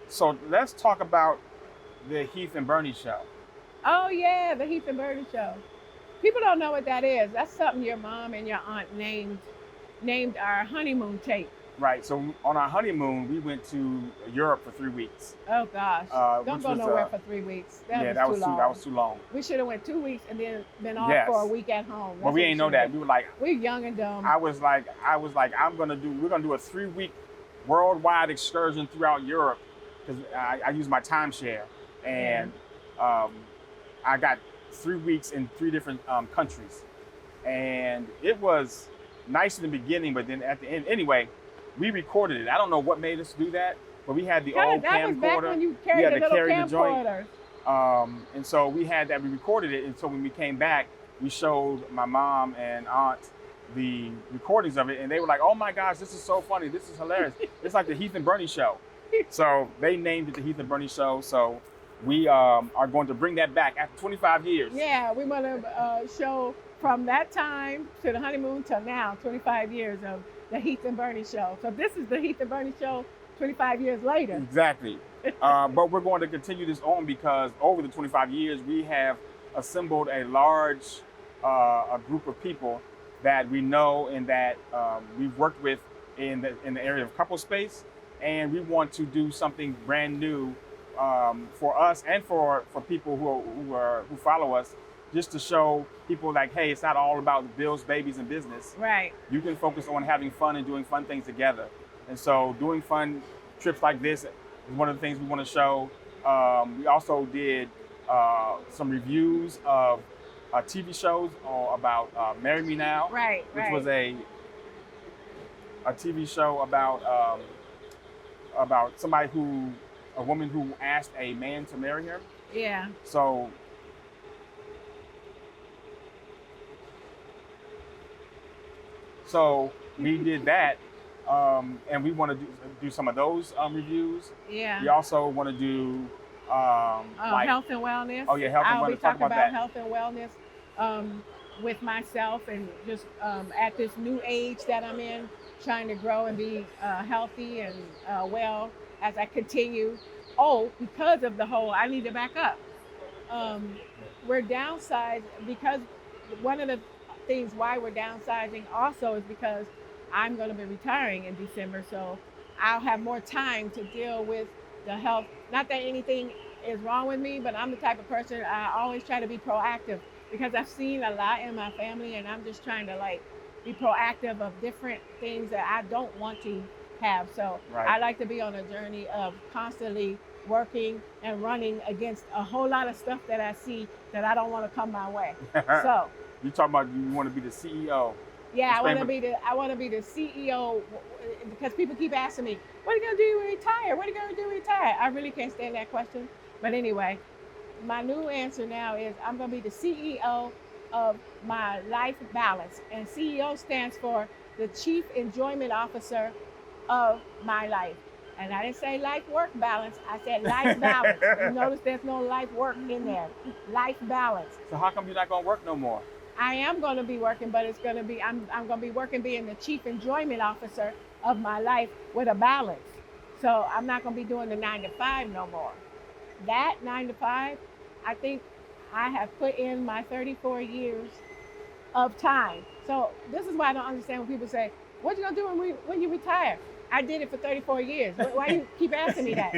So let's talk about the Heath and Bernie show. Oh yeah, the Heath and Bernie Show. People don't know what that is. That's something your mom and your aunt named our honeymoon tape. Right. So on our honeymoon, we went to Europe for 3 weeks, Oh gosh, don't which go was nowhere for 3 weeks. That yeah, was that too was long. that was too long. We should have went 2 weeks and then been off Yes. for a week at home. But we ain't know that. We were like, We're young and dumb. I was like, we're gonna do a 3 week worldwide excursion throughout Europe because I use my timeshare, and I got 3 weeks in 3 different countries, and it was nice in the beginning, but then at the end, anyway, we recorded it. I don't know what made us do that, but we had the old that was back camcorder. when you We had carried to the little carry the joint. camcorder. And so we had that. We recorded it, and so when we came back, we showed my mom and aunt the recordings of it, and they were like, "Oh my gosh, this is so funny! This is hilarious! It's like the Heath and Bernie show." So they named it the Heath and Bernie show. So we are going to bring that back after 25 years. Yeah, we want to show from that time to the honeymoon till now, 25 years of the Heath and Bernie Show. So this is the Heath and Bernie Show 25 years later. Exactly. But we're going to continue this on because over the 25 years, we have assembled a large a group of people that we know and that we've worked with in the area of couple space, and we want to do something brand new for us and for people who follow us, just to show people like, hey, it's not all about bills, babies, and business. Right. You can focus on having fun and doing fun things together. And so doing fun trips like this is one of the things we want to show. We also did some reviews of TV shows about Marry Me Now, which was a TV show about a woman who asked a man to marry her. Yeah. So we did that, and we want to do some of those reviews. Yeah. We also want to do health and wellness. Oh yeah, health and wellness. I'll be talking about that. health and wellness with myself, and just at this new age that I'm in, trying to grow and be healthy and well as I continue. Oh, because of the whole, I need to back up. We're downsized because one of the things why we're downsizing also is because I'm going to be retiring in December, so I'll have more time to deal with the health. Not that anything is wrong with me, but I'm the type of person, I always try to be proactive because I've seen a lot in my family, and I'm just trying to be proactive of different things that I don't want to have. So I like to be on a journey of constantly working and running against a whole lot of stuff that I see that I don't want to come my way. So you talking about you want to be the CEO? Yeah, I want to be the CEO because people keep asking me, "What are you gonna do when you retire? What are you gonna do when you retire?" I really can't stand that question. But anyway, my new answer now is I'm gonna be the CEO of my life balance, and CEO stands for the Chief Enjoyment Officer of my life. And I didn't say life work balance. I said life balance. You notice there's no life work in there. Life balance. So how come you're not gonna work no more? I am going to be working, but it's going to be, I'm going to be working being the Chief Enjoyment Officer of my life with a balance. So I'm not going to be doing the 9 to 5 no more. That 9 to 5, I think I have put in my 34 years of time. So this is why I don't understand when people say, what are you going to do when you retire? I did it for 34 years. Why do you keep asking me that?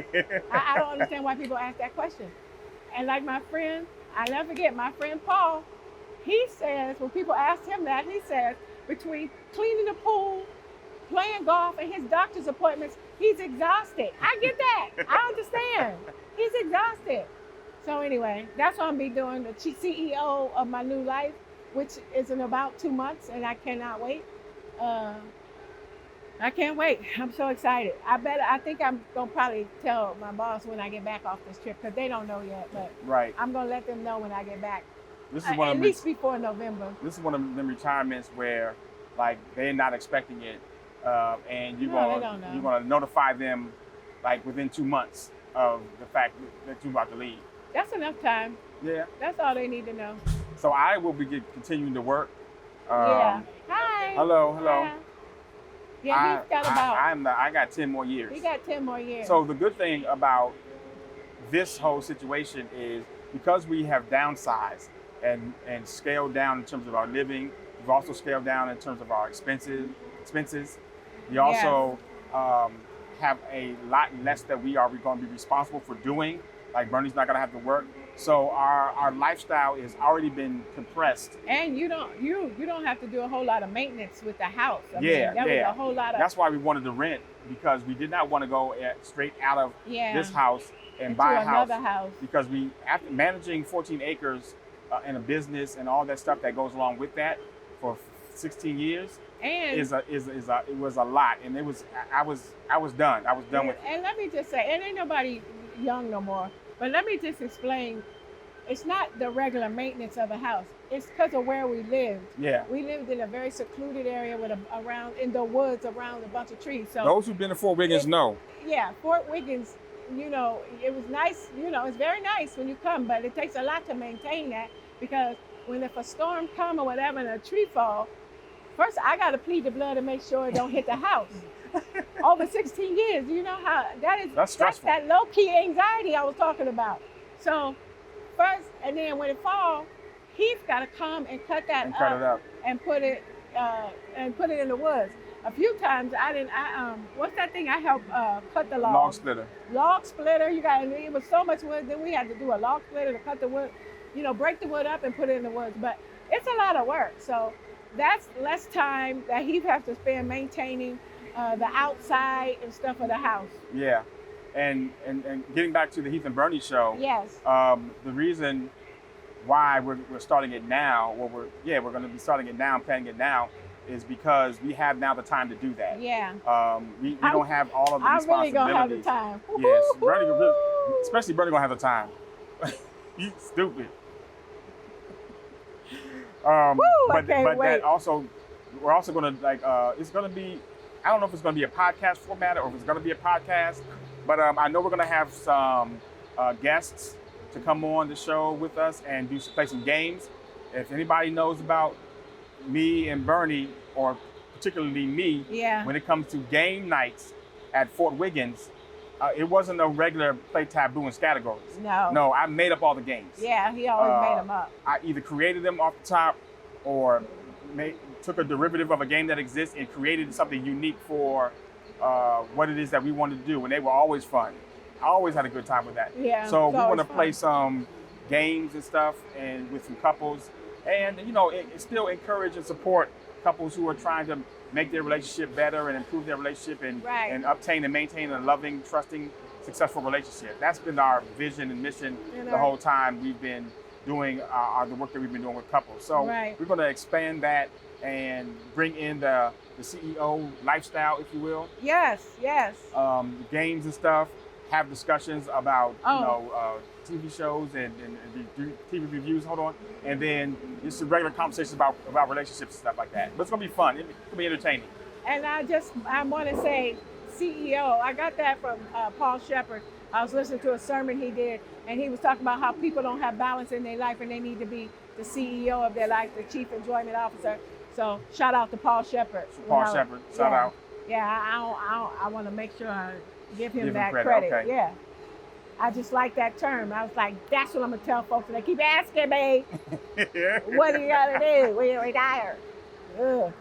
I don't understand why people ask that question. And like my friend, I never forget, my friend Paul, he says, when people ask him that, he says, between cleaning the pool, playing golf, and his doctor's appointments, he's exhausted. I get that. I understand. He's exhausted. So anyway, that's what I'm be doing, the CEO of my new life, which is in about 2 months, and I cannot wait. I can't wait. I'm so excited. I think I'm going to probably tell my boss when I get back off this trip, because they don't know yet, but I'm going to let them know when I get back. This is at least before November. This is one of the retirements where, they're not expecting it, and you're gonna notify them, within 2 months of the fact that you're about to leave. That's enough time. Yeah. That's all they need to know. So I will be continuing to work. Yeah. Hi. Hello. Hi. Yeah, he's got about. I got 10 more years. He got 10 more years. So the good thing about this whole situation is because we have downsized and scaled down in terms of our living, we've also scaled down in terms of our expenses. We also have a lot less that we're going to be responsible for doing. Like Bernie's not going to have to work. So our lifestyle has already been compressed. And you don't have to do a whole lot of maintenance with the house. I mean, Was a whole lot of. That's why we wanted to rent, because we did not want to go straight out of this house and buy a house. Another house. Because after managing 14 acres and a business and all that stuff that goes along with that for 16 years, and it was a lot, and I was done. I was done with it. And let me just say, and ain't nobody young no more, but let me just explain. It's not the regular maintenance of a house. It's because of where we lived. Yeah. We lived in a very secluded area around in the woods around a bunch of trees. So those who've been to Fort Wiggins know. Yeah, Fort Wiggins, it was nice. It's very nice when you come, but it takes a lot to maintain that, because if a storm come or whatever and a tree fall, first I got to plead the blood to make sure it don't hit the house. Over 16 years, you know how that's stressful. That's that low-key anxiety I was talking about. So first, and then when it falls, he's got to come and cut it up and put it in the woods. A few times what's that thing I helped cut the log? Log splitter. Log splitter. It was so much wood. Then we had to do a log splitter to cut the wood. Break the wood up and put it in the woods. But it's a lot of work. So that's less time that he has to spend maintaining the outside and stuff of the house. Yeah. And getting back to the Heath and Bernie Show. Yes. The reason why we're starting it now, we're going to be starting it now, planning it now, is because we have now the time to do that. Yeah. We don't have all of the responsibilities. I'm really gonna have the time. Yes, especially Bernie gonna have the time. He's stupid. But that also, we're also gonna it's gonna be, I don't know if it's gonna be a podcast format or if it's gonna be a podcast, but I know we're gonna have some guests to come on the show with us and play some games. If anybody knows about me and Bernie, or particularly me, when it comes to game nights at Fort Wiggins, it wasn't a regular play taboo and categories. No, I made up all the games. Yeah, he always made them up. I either created them off the top or took a derivative of a game that exists and created something unique for what it is that we wanted to do, and they were always fun. I always had a good time with that. Yeah. So we want to play some games and stuff, and with some couples, and it still encourage and support couples who are trying to make their relationship better and improve their relationship and obtain and maintain a loving, trusting, successful relationship. That's been our vision and mission the whole time we've been doing the work that we've been doing with couples. So we're going to expand that and bring in the CEO lifestyle, if you will. Yes. Games and stuff. Have discussions about TV shows and TV reviews. And then just some regular conversations about relationships and stuff like that. But it's gonna be fun. It's gonna be entertaining. And I want to say CEO. I got that from PaulSheperd. I was listening to a sermon he did, and he was talking about how people don't have balance in their life, and they need to be the CEO of their life, the Chief Enjoyment Officer. So shout out to PaulSheperd. PaulSheperd. Shout out. Yeah, I want to make sure I give him that credit. Okay. Yeah. I just like that term. I was like, that's what I'm going to tell folks. And they keep asking me, what do you got to do when you retire? Ugh.